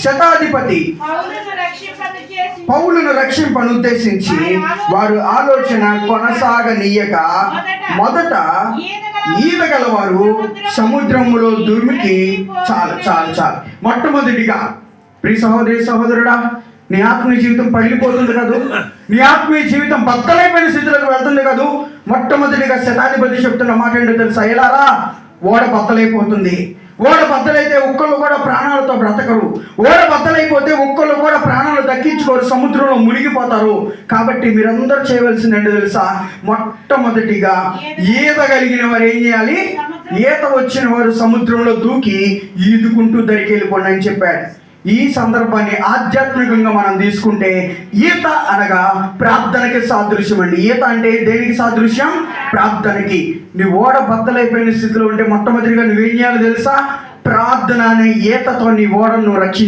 శతాధిపతి పౌలును రక్షింపను ఉద్దేశించి వారు ఆలోచన కొనసాగనీయక మొదట ఈదగలవారు సముద్రములో దుమికి చాలు మొట్టమొదటిగా ప్రియ సహోదరి సహోదరుడా, నీ ఆత్మీయ జీవితం పగిలిపోతుంది కదూ, నీ ఆత్మీయ జీవితం బద్దలైపోయిన స్థితిలోకి వెళ్తుంది కదూ. మొట్టమొదటిగా శతాధిపతి చెప్తున్న మాట ఏంటో తెలుసా? ఎలారా ఓడ బద్దలైపోతుంది. ఓడ బద్దలైతే ఒక్కళ్ళు కూడా ప్రాణాలతో బ్రతకరు. ఓడ బద్దలైపోతే ఒక్కళ్ళు కూడా ప్రాణాలు దక్కించుకోరు, సముద్రంలో మునిగిపోతారు. కాబట్టి మీరందరూ చేయవలసింది ఏంటో తెలుసా? మొట్టమొదటిగా ఈదగలిగిన వారు ఏం చేయాలి? ఈత వచ్చిన వారు సముద్రంలో దూకి ఈదుకుంటూ దరికి వెళ్ళిపోండి అని చెప్పాడు. ఈ సందర్భాన్ని ఆధ్యాత్మికంగా మనం తీసుకుంటే ఈత అనగా ప్రార్థనకి సాదృశ్యం అండి. ఈత అంటే దేనికి సాదృశ్యం? ప్రార్థనకి. నీ ఓడ బద్దలైపోయిన స్థితిలో ఉంటే మొట్టమొదటిగా నువ్వేం చేయాలో తెలుసా? ప్రార్థన అనే ఈతతో నీ ఓడను రక్షించు.